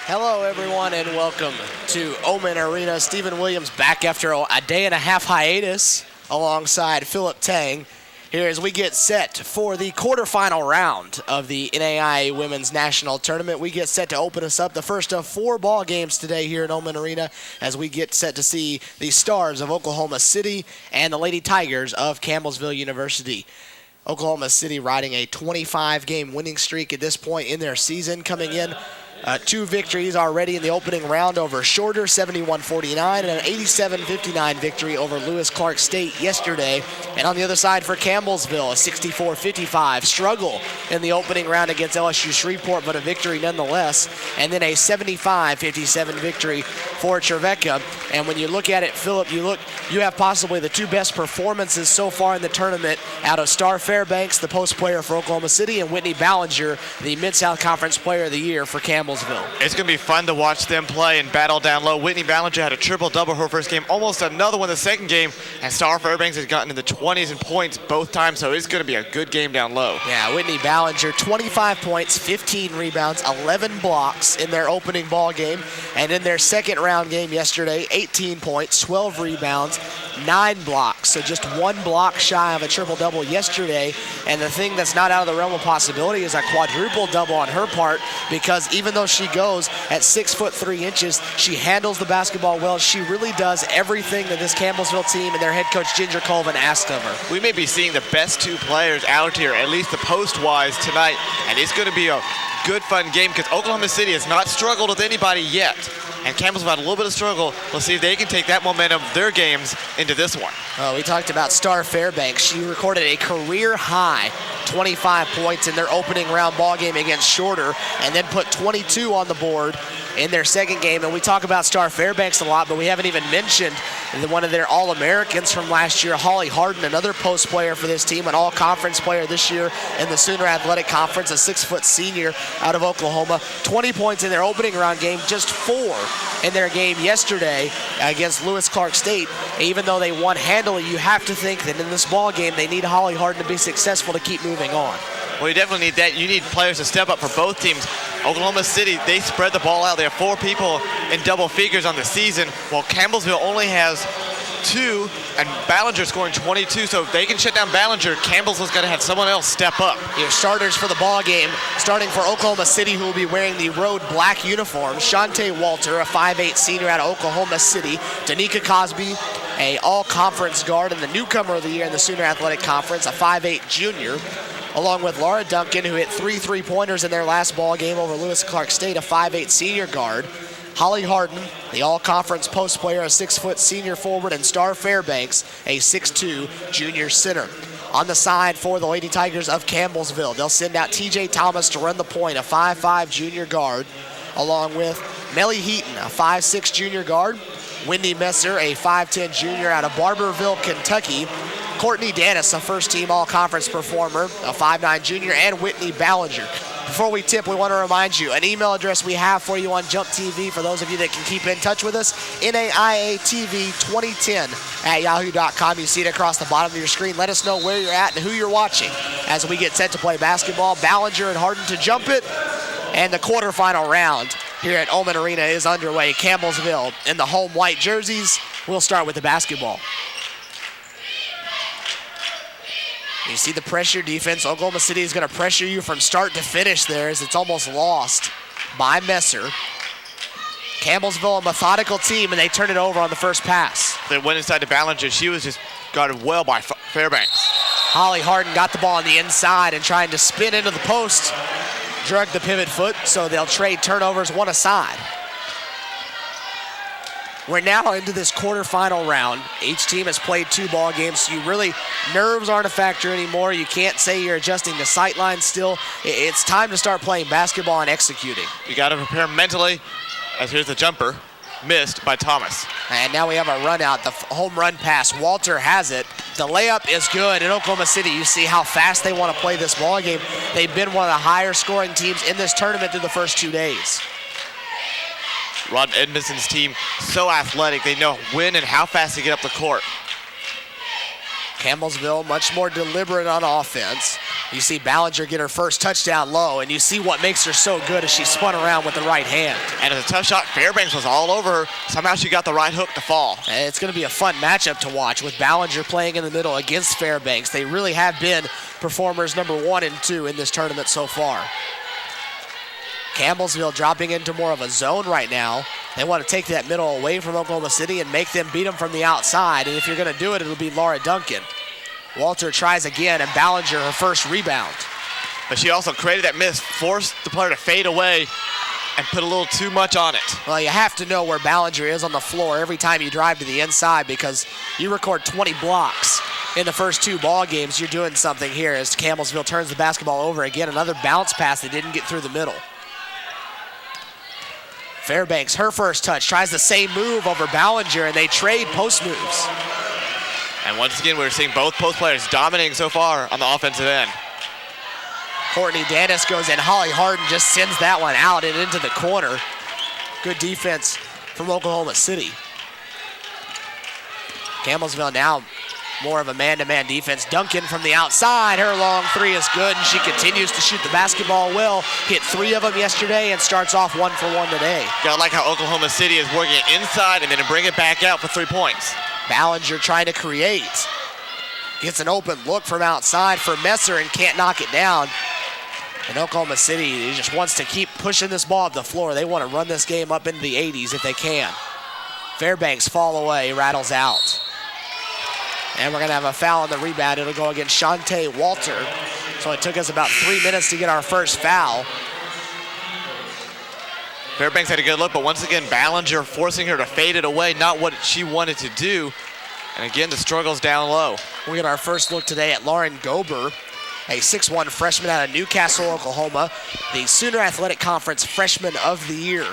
Hello, everyone, and welcome to Omen Arena. Stephen Williams back after a day and a half hiatus alongside Philip Tang here as we get set for the quarterfinal round of the NAIA Women's National Tournament. We get set to open us up the first of 4 ball games today here at Omen Arena as we get set to see the Stars of Oklahoma City and the Lady Tigers of Campbellsville University. Oklahoma City riding a 25-game winning streak at this point in their season, coming in 2 victories already in the opening round over Shorter, 71-49, and an 87-59 victory over Lewis Clark State yesterday. And on the other side for Campbellsville, a 64-55 struggle in the opening round against LSU Shreveport, but a victory nonetheless. And then a 75-57 victory for Trevecca. And when you look at it, Philip, you have possibly the 2 best performances so far in the tournament out of Star Fairbanks, the post player for Oklahoma City, and Whitney Ballinger, the Mid-South Conference Player of the Year for Campbellsville. It's going to be fun to watch them play and battle down low. Whitney Ballinger had a triple-double her first game, almost another one the second game, and Star Fairbanks has gotten in the 20s in points both times, so it's going to be a good game down low. Yeah, Whitney Ballinger, 25 points, 15 rebounds, 11 blocks in their opening ball game, and in their second round game yesterday, 18 points, 12 rebounds, 9 blocks, so just 1 block shy of a triple-double yesterday. And the thing that's not out of the realm of possibility is a quadruple-double on her part, because even though she goes at 6'3", she handles the basketball well. She really does everything that this Campbellsville team and their head coach Ginger Colvin asked of her. We may be seeing the best 2 players out here, at least the post-wise tonight, and it's going to be a good, fun game because Oklahoma City has not struggled with anybody yet. And Campbellsville had a little bit of struggle. We'll see if they can take that momentum of their games into this one. We talked about Star Fairbanks. She recorded a career-high 25 points in their opening round ball game against Shorter, and then put 22 on the board in their second game. And we talk about Star Fairbanks a lot, but we haven't even mentioned one of their All-Americans from last year, Holly Harden, another post player for this team, an all-conference player this year in the Sooner Athletic Conference, a 6-foot senior out of Oklahoma. 20 points in their opening round game, just 4 in their game yesterday against Lewis Clark State. Even though they won handily, you have to think that in this ball game they need Holly Harden to be successful to keep moving on. Well, you definitely need that. You need players to step up for both teams. Oklahoma City, they spread the ball out. They have 4 people in double figures on the season, while Campbellsville only has 2, and Ballinger scoring 22. So if they can shut down Ballinger, Campbellsville's got to have someone else step up. Your starters for the ball game, starting for Oklahoma City, who will be wearing the road black uniform. Shante Walter, a 5'8" senior out of Oklahoma City. Danica Cosby, a all-conference guard and the newcomer of the year in the Sooner Athletic Conference, a 5'8" junior. Along with Laura Duncan, who hit 3 3-pointers in their last ball game over Lewis Clark State, a 5'8" senior guard. Holly Harden, the all-conference post player, a 6-foot senior forward, and Star Fairbanks, a 6'2" junior center. On the side for the Lady Tigers of Campbellsville, they'll send out TJ Thomas to run the point, a 5'5" junior guard, along with Melly Heaton, a 5'6" junior guard, Wendy Messer, a 5'10" junior out of Barberville, Kentucky, Courtney Dennis, a first-team all-conference performer, a 5'9" junior, and Whitney Ballinger. Before we tip, we want to remind you, an email address we have for you on Jump TV, for those of you that can keep in touch with us, NAIATV2010@yahoo.com. You see it across the bottom of your screen. Let us know where you're at and who you're watching as we get set to play basketball. Ballinger and Harden to jump it, and the quarterfinal round here at Omen Arena is underway. Campbellsville in the home white jerseys. We'll start with the basketball. You see the pressure defense. Oklahoma City is going to pressure you from start to finish there as it's almost lost by Messer. Campbellsville, a methodical team, and they turn it over on the first pass. They went inside to Ballinger. She was just guarded well by Fairbanks. Holly Harden got the ball on the inside and trying to spin into the post. Drug the pivot foot, so they'll trade turnovers one aside. We're now into this quarterfinal round. Each team has played 2 ball games, so nerves aren't a factor anymore. You can't say you're adjusting the sight line still. It's time to start playing basketball and executing. You got to prepare mentally, as here's the jumper, missed by Thomas. And now we have a run out, the home run pass. Walter has it. The layup is good. In Oklahoma City, you see how fast they want to play this ball game. They've been one of the higher scoring teams in this tournament through the first 2 days. Rod Edmondson's team, so athletic. They know when and how fast to get up the court. Campbellsville much more deliberate on offense. You see Ballinger get her first touchdown low, and you see what makes her so good as she spun around with the right hand. And it's a tough shot. Fairbanks was all over her. Somehow she got the right hook to fall. And it's going to be a fun matchup to watch with Ballinger playing in the middle against Fairbanks. They really have been performers number 1 and 2 in this tournament so far. Campbellsville dropping into more of a zone right now. They want to take that middle away from Oklahoma City and make them beat them from the outside. And if you're going to do it, it'll be Laura Duncan. Walter tries again, and Ballinger her first rebound. But she also created that miss, forced the player to fade away and put a little too much on it. Well, you have to know where Ballinger is on the floor every time you drive to the inside, because you record 20 blocks in the first 2 ball games. You're doing something here as Campbellsville turns the basketball over again. Another bounce pass that didn't get through the middle. Fairbanks, her first touch, tries the same move over Ballinger, and they trade post moves. And once again, we're seeing both post players dominating so far on the offensive end. Courtney Dennis goes in. Holly Harden just sends that one out and into the corner. Good defense from Oklahoma City. Campbellsville now more of a man-to-man defense. Duncan from the outside. Her long 3 is good, and she continues to shoot the basketball well. Hit 3 of them yesterday and starts off 1 for 1 today. Gotta like how Oklahoma City is working it inside and then bring it back out for 3 points. Ballinger trying to create. Gets an open look from outside for Messer and can't knock it down. And Oklahoma City just wants to keep pushing this ball up the floor. They want to run this game up into the 80s if they can. Fairbanks fall away, rattles out. And we're going to have a foul on the rebound. It'll go against Shantae Walter. So it took us about 3 minutes to get our first foul. Fairbanks had a good look, but once again, Ballinger forcing her to fade it away, not what she wanted to do. And again, the struggle's down low. We get our first look today at Lauren Gober, a 6'1 freshman out of Newcastle, Oklahoma, the Sooner Athletic Conference Freshman of the Year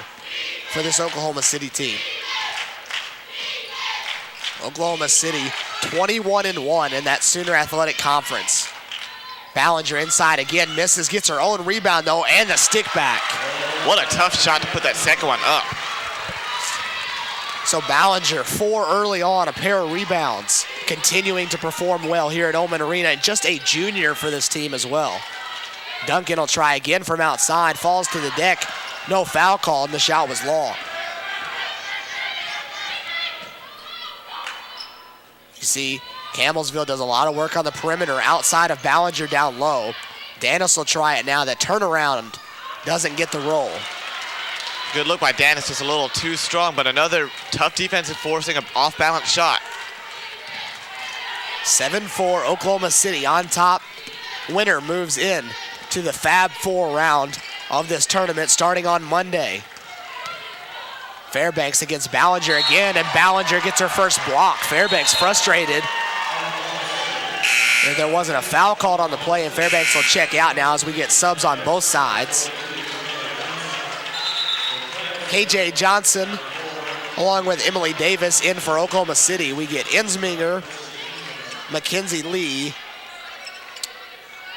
for this Oklahoma City team. Oklahoma City 21-1 in that Sooner Athletic Conference. Ballinger inside again, misses, gets her own rebound though, and the stick back. What a tough shot to put that second one up. So Ballinger, 4 early on, a pair of rebounds, continuing to perform well here at Oman Arena, and just a junior for this team as well. Duncan will try again from outside, falls to the deck, no foul called, and the shot was long. You see, Campbellsville does a lot of work on the perimeter outside of Ballinger down low. Danis will try it now. The turnaround doesn't get the roll. Good look by Danis, just a little too strong, but another tough defensive forcing an off-balance shot. 7-4 Oklahoma City on top. Winner moves in to the Fab 4 round of this tournament starting on Monday. Fairbanks against Ballinger again, and Ballinger gets her first block. Fairbanks frustrated. And there wasn't a foul called on the play, and Fairbanks will check out now as we get subs on both sides. KJ Johnson, along with Emily Davis, in for Oklahoma City. We get Ensminger, Mackenzie Lee,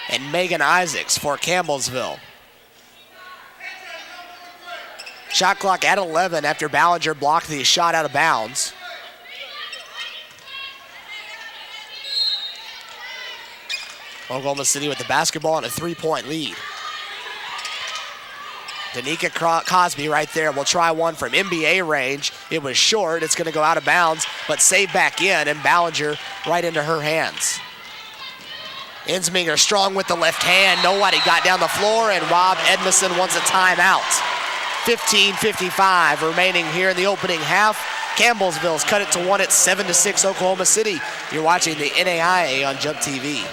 and Megan Isaacs for Campbellsville. Shot clock at 11 after Ballinger blocked the shot out of bounds. Oklahoma City with the basketball and a 3-point lead. Danica Cosby right there will try one from NBA range. It was short, it's gonna go out of bounds, but saved back in, and Ballinger right into her hands. Ensminger strong with the left hand. Nobody got down the floor, and Rob Edmondson wants a timeout. 15:55 remaining here in the opening half. Campbellsville's cut it to 1 at 7-6 Oklahoma City. You're watching the NAIA on Jump TV.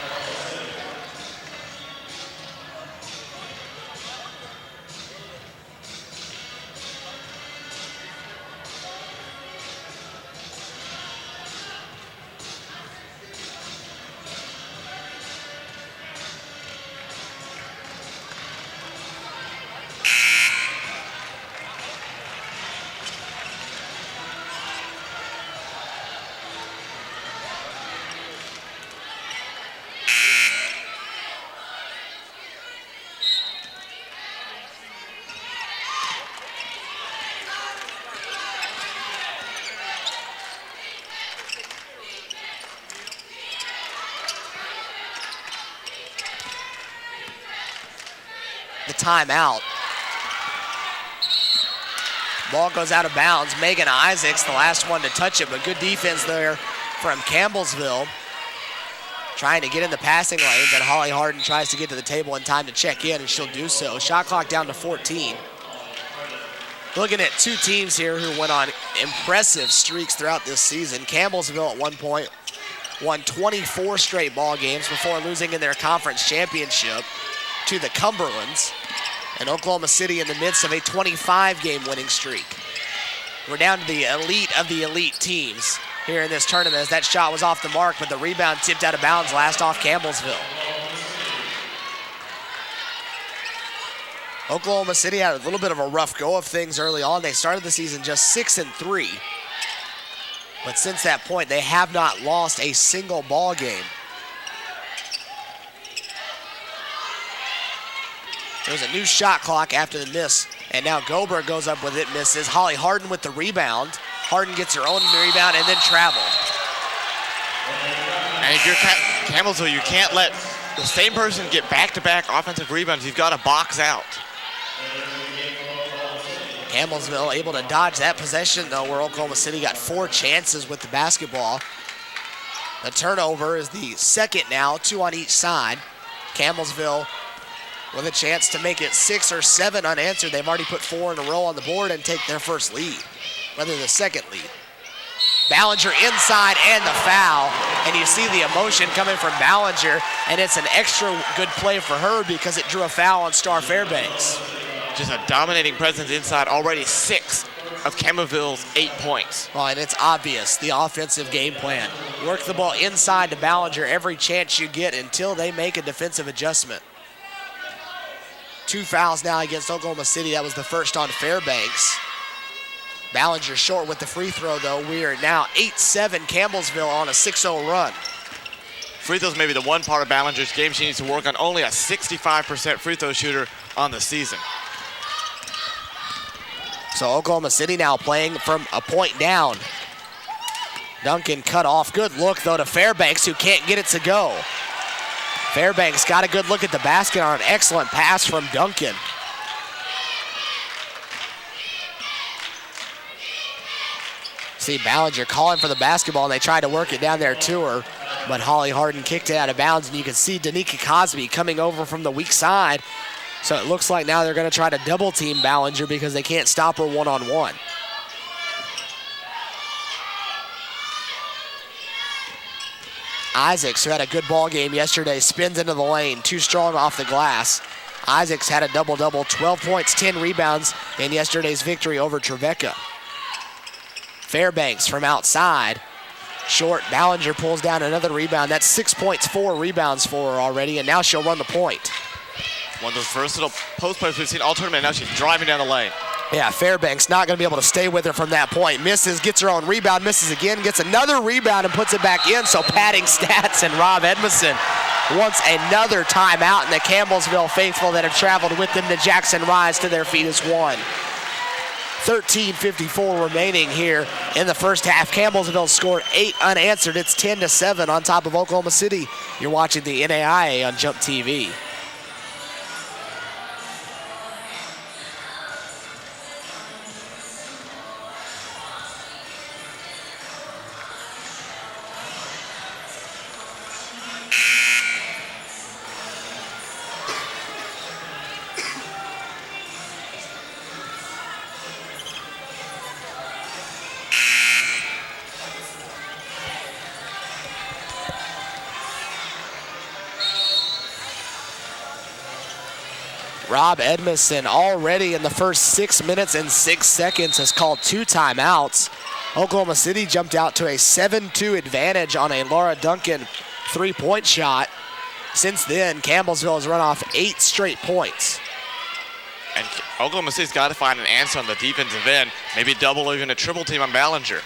the timeout. Ball goes out of bounds. Megan Isaacs, the last one to touch it, but good defense there from Campbellsville. Trying to get in the passing lanes, and Holly Harden tries to get to the table in time to check in, and she'll do so. Shot clock down to 14. Looking at two teams here who went on impressive streaks throughout this season. Campbellsville at one point won 24 straight ball games before losing in their conference championship to the Cumberlands. And Oklahoma City in the midst of a 25-game winning streak. We're down to the elite of the elite teams here in this tournament, as that shot was off the mark, but the rebound tipped out of bounds last off Campbellsville. Oklahoma City had a little bit of a rough go of things early on. They started the season just 6-3. But since that point, they have not lost a single ball game. There's a new shot clock after the miss, and now Goldberg goes up with it, misses. Holly Harden with the rebound. Harden gets her own rebound and then traveled. And if you're Campbellsville, you can't let the same person get back-to-back offensive rebounds. You've got to box out. Campbellsville able to dodge that possession, though, where Oklahoma City got 4 chances with the basketball. The turnover is the second now, 2 on each side. Campbellsville with a chance to make it 6 or 7 unanswered. They've already put 4 in a row on the board and take their first lead, rather the second lead. Ballinger inside and the foul, and you see the emotion coming from Ballinger, and it's an extra good play for her because it drew a foul on Star Fairbanks. Just a dominating presence inside, already 6 of Campbellsville's 8 points. Well, and it's obvious, the offensive game plan. Work the ball inside to Ballinger every chance you get until they make a defensive adjustment. 2 fouls now against Oklahoma City. That was the first on Fairbanks. Ballinger short with the free throw, though. We are now 8-7 Campbellsville on a 6-0 run. Free throws may be the one part of Ballinger's game she needs to work on. Only a 65% free throw shooter on the season. So Oklahoma City now playing from a point down. Duncan cut off. Good look, though, to Fairbanks, who can't get it to go. Fairbanks got a good look at the basket on an excellent pass from Duncan. See Ballinger calling for the basketball, and they tried to work it down there to her, but Holly Harden kicked it out of bounds, and you can see Danica Cosby coming over from the weak side. So it looks like now they're going to try to double team Ballinger because they can't stop her one-on-one. Isaacs, who had a good ball game yesterday, spins into the lane, too strong off the glass. Isaacs had a double-double, 12 points, 10 rebounds in yesterday's victory over Trevecca. Fairbanks from outside. Short, Ballinger pulls down another rebound. That's 6 points, 4 rebounds for her already, and now she'll run the point. One of those versatile post players we've seen all tournament. Now she's driving down the lane. Yeah, Fairbanks not going to be able to stay with her from that point. Misses, gets her own rebound, misses again, gets another rebound and puts it back in. So padding stats, and Rob Edmondson wants another timeout, and the Campbellsville faithful that have traveled with them to Jackson rise to their feet as one. 13:54 remaining here in the first half. Campbellsville scored 8 unanswered. It's 10-7 on top of Oklahoma City. You're watching the NAIA on Jump TV. Rob Edmondson already in the first 6 minutes and 6 seconds has called 2 timeouts. Oklahoma City jumped out to a 7-2 advantage on a Laura Duncan 3-point shot. Since then, Campbellsville has run off 8 straight points. And Oklahoma City's got to find an answer on the defensive end, maybe double or even a triple team on Ballinger.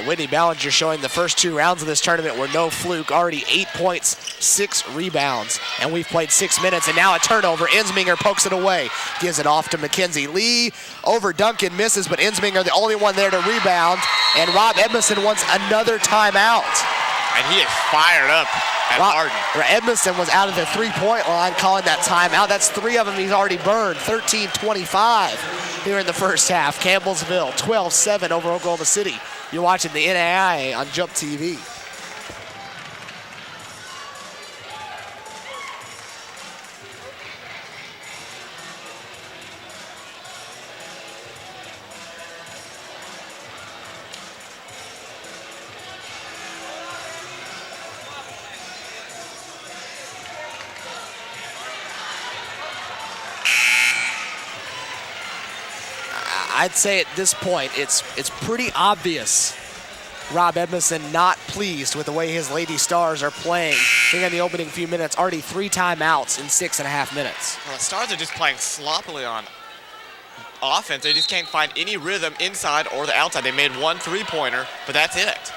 Whitney Ballinger showing the first 2 rounds of this tournament were no fluke. Already 8 points, 6 rebounds, and we've played 6 minutes, and now a turnover. Insminger pokes it away, gives it off to Mackenzie Lee. Over Duncan, misses, but Insminger the only one there to rebound, and Rob Edmondson wants another timeout. And he is fired up at Hardin. Edmondson was out of the three-point line calling that timeout. That's 3 of them he's already burned. 13-25 here in the first half. Campbellsville 12-7 over Oklahoma City. You're watching the NAIA on Jump TV. I'd say at this point, it's pretty obvious Rob Edmondson not pleased with the way his Lady Stars are playing. I think in the opening few minutes, already 3 timeouts in 6.5 minutes. Well, the Stars are just playing sloppily on offense. They just can't find any rhythm inside or the outside. They made 1 3-pointer, but that's it.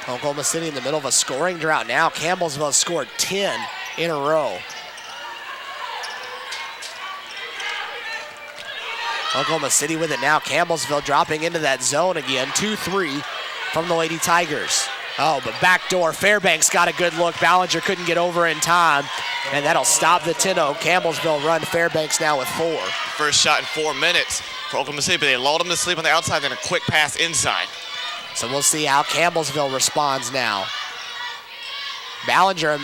Oklahoma City in the middle of a scoring drought now. Campbellsville has scored 10 in a row. Oklahoma City with it now. Campbellsville dropping into that zone again. 2-3 from the Lady Tigers. Oh, but backdoor. Fairbanks got a good look. Ballinger couldn't get over in time, and that'll stop the 10-0 Campbellsville run. Fairbanks now with 4. First shot in 4 minutes for Oklahoma City, but they lulled them to sleep on the outside, then a quick pass inside. So we'll see how Campbellsville responds now. Ballinger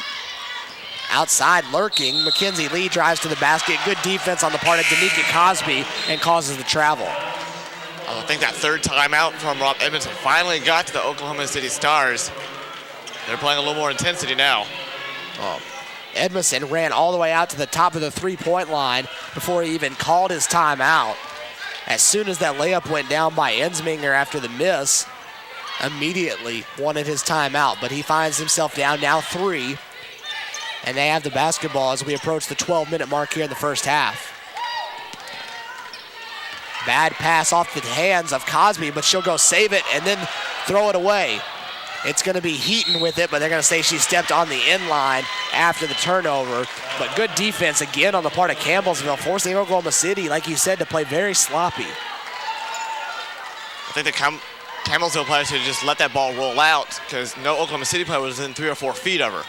outside lurking. Mackenzie Lee drives to the basket. Good defense on the part of Danica Cosby and causes the travel. I think that third timeout from Rob Edmondson finally got to the Oklahoma City Stars. They're playing a little more intensity now. Oh. Edmondson ran all the way out to the top of the three-point line before he even called his timeout. As soon as that layup went down by Ensminger after the miss, immediately wanted his timeout, but he finds himself down now 3. And they have the basketball as we approach the 12-minute mark here in the first half. Bad pass off the hands of Cosby, but she'll go save it and then throw it away. It's going to be Heaton with it, but they're going to say she stepped on the end line after the turnover. But good defense again on the part of Campbellsville, forcing Oklahoma City, like you said, to play very sloppy. I think the Campbellsville players should just let that ball roll out because no Oklahoma City player was within 3 or 4 feet of her.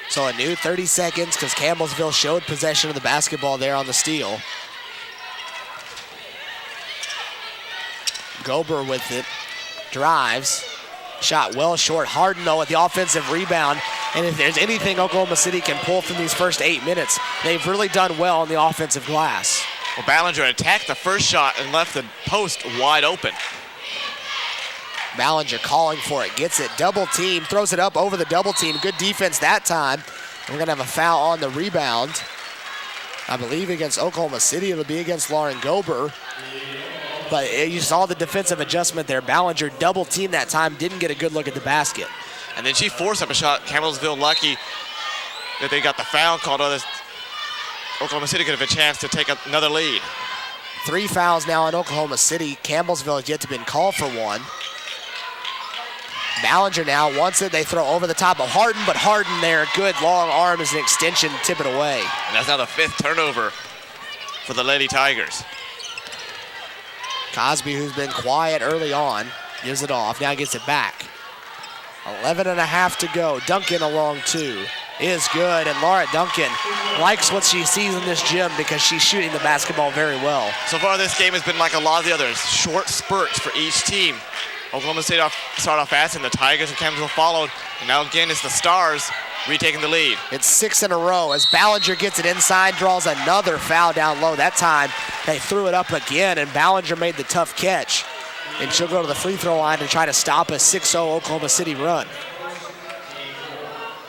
So a new 30 seconds because Campbellsville showed possession of the basketball there on the steal. Gober with it, drives, shot well short. Hardin though with the offensive rebound. And if there's anything Oklahoma City can pull from these first 8 minutes, they've really done well on the offensive glass. Well, Ballinger attacked the first shot and left the post wide open. Ballinger calling for it, gets it, double team, throws it up over the double team. Good defense that time. We're gonna have a foul on the rebound. I believe against Oklahoma City, it'll be against Lauren Gober. But you saw the defensive adjustment there. Ballinger double teamed that time, didn't get a good look at the basket. And then she forced up a shot. Campbellsville lucky that they got the foul called. Others, Oklahoma City could have a chance to take another lead. 3 fouls now in Oklahoma City. Campbellsville has yet to been called for one. Ballinger now wants it. They throw over the top of Hardin, but Hardin there, good long arm as an extension, tip it away. And that's now the 5th turnover for the Lady Tigers. Cosby, who's been quiet early on, gives it off, now gets it back. 11.5 to go. Duncan along 2 is good, and Laura Duncan likes what she sees in this gym because she's shooting the basketball very well. So far this game has been like a lot of the others, short spurts for each team. Oklahoma State started off fast, and the Tigers and Campbellsville followed. And now again, it's the Stars retaking the lead. It's 6 in a row as Ballinger gets it inside, draws another foul down low. That time, they threw it up again, and Ballinger made the tough catch. And she'll go to the free throw line and try to stop a 6-0 Oklahoma City run.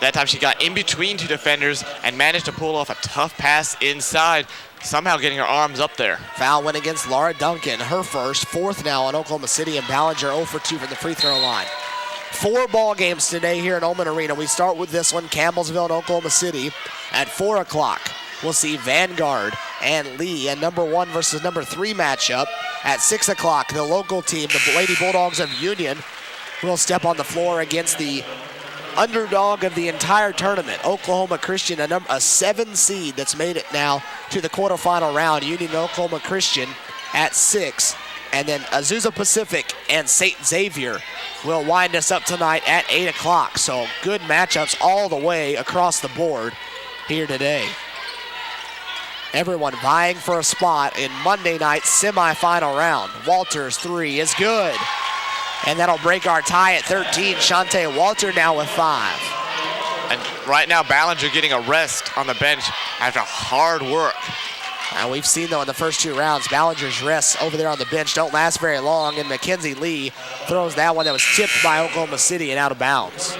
That time she got in between 2 defenders and managed to pull off a tough pass inside, somehow getting her arms up there. Foul went against Laura Duncan, her first, 4th now on Oklahoma City, and Ballinger 0 for 2 from the free throw line. 4 ball games today here at Ullman Arena. We start with this one, Campbellsville and Oklahoma City. At 4 o'clock, we'll see Vanguard and Lee, a number 1 versus number 3 matchup. At 6 o'clock, the local team, the Lady Bulldogs of Union, will step on the floor against the underdog of the entire tournament, Oklahoma Christian, a 7 seed that's made it now to the quarterfinal round. Union Oklahoma Christian at 6. And then Azusa Pacific and St. Xavier will wind us up tonight at 8 o'clock. So good matchups all the way across the board here today. Everyone vying for a spot in Monday night's semifinal round. Walter's three is good. And that'll break our tie at 13. Shante Walter now with 5. And right now, Ballinger getting a rest on the bench after hard work. And we've seen, though, in the first 2 rounds, Ballinger's rests over there on the bench don't last very long, and Mackenzie Lee throws that one that was tipped by Oklahoma City and out of bounds.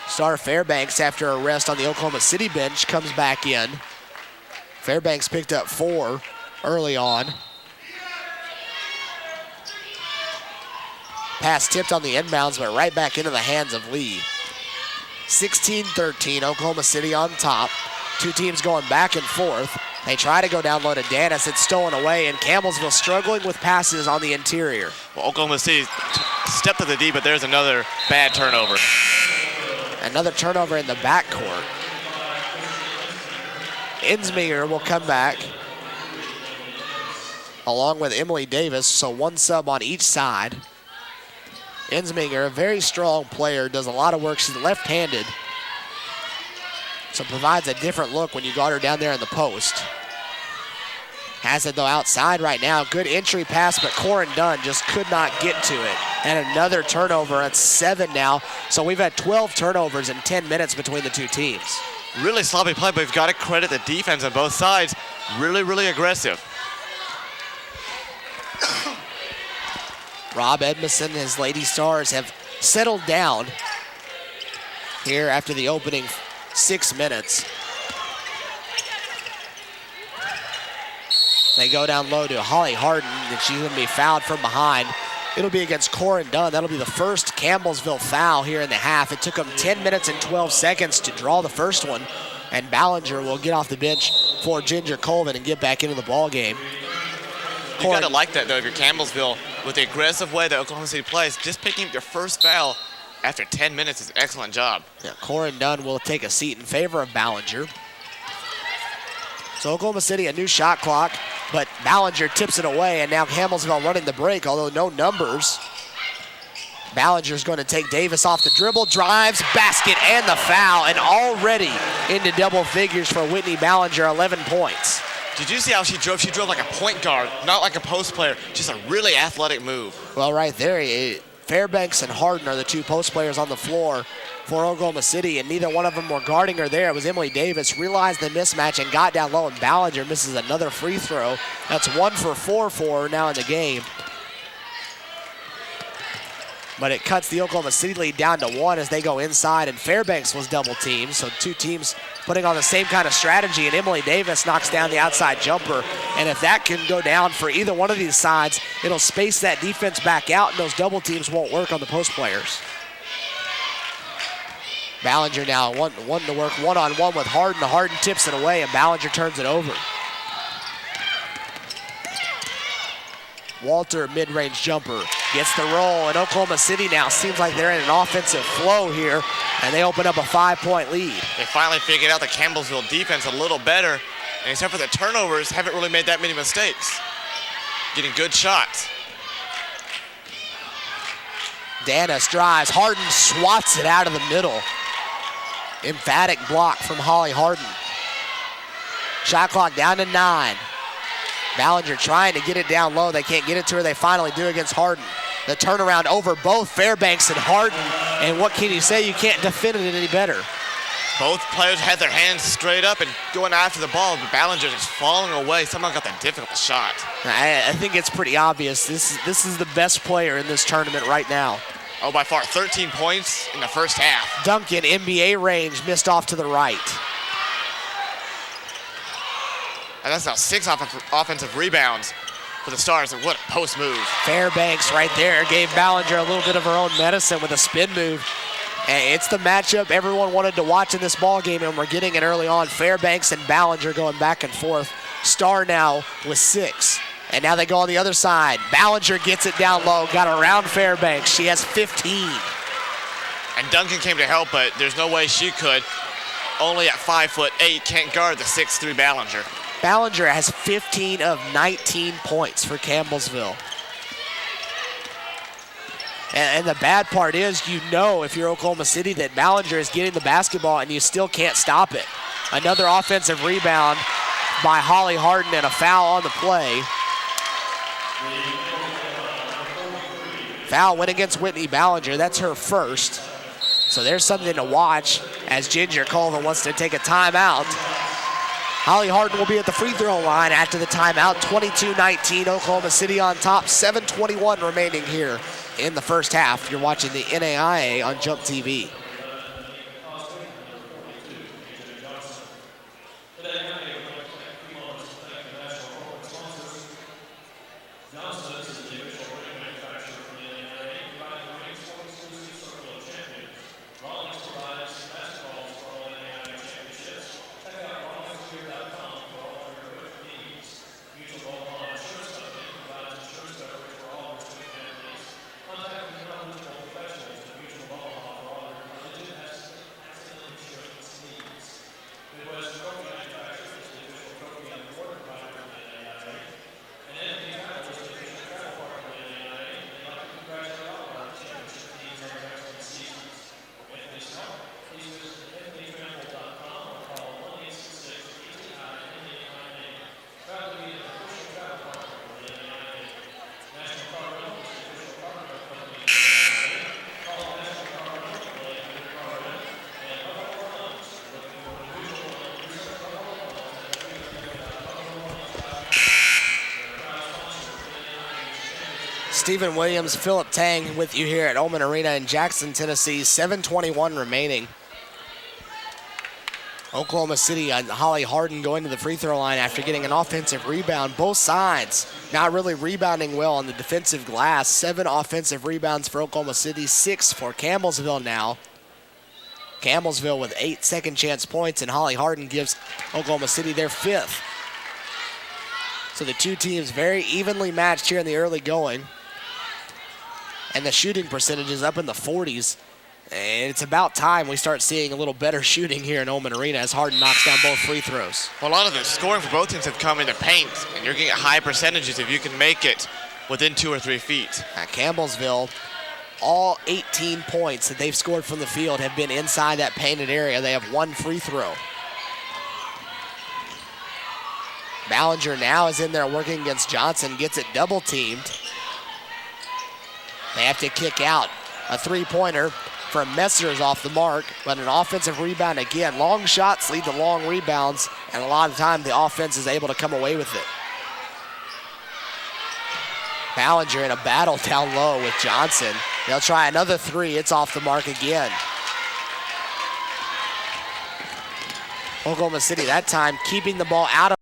Star Fairbanks, after a rest on the Oklahoma City bench, comes back in. Fairbanks picked up 4 early on. Pass tipped on the inbounds, but right back into the hands of Lee. 16-13, Oklahoma City on top. 2 teams going back and forth. They try to go down low to Dennis. It's stolen away, and Campbellsville struggling with passes on the interior. Well, Oklahoma City stepped to the D, but there's another bad turnover. Another turnover in the backcourt. Insminger will come back along with Emily Davis, so 1 sub on each side. Insminger, a very strong player, does a lot of work. She's left-handed, so provides a different look when you got her down there in the post. Has it, though, outside right now. Good entry pass, but Corin Dunn just could not get to it. And another turnover at 7 now. So we've had 12 turnovers in 10 minutes between the 2 teams. Really sloppy play, but we've got to credit the defense on both sides. Really, really aggressive. Rob Edmondson and his Lady Stars have settled down here after the opening 6 minutes. They go down low to Holly Harden, and she's going to be fouled from behind. It'll be against Corin Dunn. That'll be the first Campbellsville foul here in the half. It took them 10 minutes and 12 seconds to draw the first one, and Ballinger will get off the bench for Ginger Colvin and get back into the ball game. You gotta like that, though, if you're Campbellsville, with the aggressive way that Oklahoma City plays, just picking up your first foul after 10 minutes is an excellent job. Yeah, Corin Dunn will take a seat in favor of Ballinger. So Oklahoma City, a new shot clock, but Ballinger tips it away, and now Campbellsville running the break, although no numbers. Ballinger's going to take Davis off the dribble, drives, basket, and the foul, and already into double figures for Whitney Ballinger, 11 points. Did you see how she drove? She drove like a point guard, not like a post player. Just a really athletic move. Well, right there, Fairbanks and Harden are the 2 post players on the floor for Oklahoma City, and neither one of them were guarding her there. It was Emily Davis, realized the mismatch and got down low, and Ballinger misses another free throw. That's 1 for 4 for her now in the game. But it cuts the Oklahoma City lead down to 1 as they go inside, and Fairbanks was double teamed, so 2 teams putting on the same kind of strategy, and Emily Davis knocks down the outside jumper. And if that can go down for either one of these sides, it'll space that defense back out, and those double teams won't work on the post players. Ballinger now one to work one-on-one with Harden. Harden tips it away, and Ballinger turns it over. Walter, mid-range jumper, gets the roll, and Oklahoma City now seems like they're in an offensive flow here, and they open up a 5-point lead. They finally figured out the Campbellsville defense a little better, and except for the turnovers, haven't really made that many mistakes. Getting good shots. Dennis drives, Harden swats it out of the middle. Emphatic block from Holly Harden. Shot clock down to 9. Ballinger trying to get it down low. They can't get it to her. They finally do against Harden. The turnaround over both Fairbanks and Harden. And what can you say? You can't defend it any better. Both players had their hands straight up and going after the ball, but Ballinger just falling away. Someone got the difficult shot. I think it's pretty obvious. This is the best player in this tournament right now. Oh, by far, 13 points in the first half. Duncan, NBA range, missed off to the right. And that's now 6 offensive rebounds for the Stars, and what a post move. Fairbanks right there gave Ballinger a little bit of her own medicine with a spin move. And it's the matchup everyone wanted to watch in this ball game, and we're getting it early on. Fairbanks and Ballinger going back and forth. Star now with 6. And now they go on the other side. Ballinger gets it down low, got around Fairbanks. She has 15. And Duncan came to help, but there's no way she could. Only at 5'8", can't guard the 6'3" Ballinger. Ballinger has 15 of 19 points for Campbellsville. And the bad part is, you know, if you're Oklahoma City, that Ballinger is getting the basketball and you still can't stop it. Another offensive rebound by Holly Harden and a foul on the play. Foul went against Whitney Ballinger. That's her first. So there's something to watch as Ginger Colvin wants to take a timeout. Holly Harden will be at the free throw line after the timeout. 22-19, Oklahoma City on top. 7:21 remaining here in the first half. You're watching the NAIA on Jump TV. Stephen Williams, Philip Tang with you here at Oman Arena in Jackson, Tennessee. 7:21 remaining. Oklahoma City and Holly Harden going to the free throw line after getting an offensive rebound. Both sides not really rebounding well on the defensive glass. 7 offensive rebounds for Oklahoma City, 6 for Campbellsville now. Campbellsville with 8 second chance points, and Holly Harden gives Oklahoma City their 5th. So the two teams very evenly matched here in the early going. And the shooting percentage is up in the 40s. And it's about time we start seeing a little better shooting here in Oman Arena as Harden knocks down both free throws. Well, a lot of the scoring for both teams have come in the paint, and you're getting high percentages if you can make it within 2 or 3 feet. At Campbellsville, all 18 points that they've scored from the field have been inside that painted area. They have 1 free throw. Ballinger now is in there working against Johnson, gets it double teamed. They have to kick out. A 3-pointer from Messer is off the mark, but an offensive rebound again. Long shots lead to long rebounds, and a lot of the time the offense is able to come away with it. Ballinger in a battle down low with Johnson. They'll try another 3. It's off the mark again. Oklahoma City that time keeping the ball out of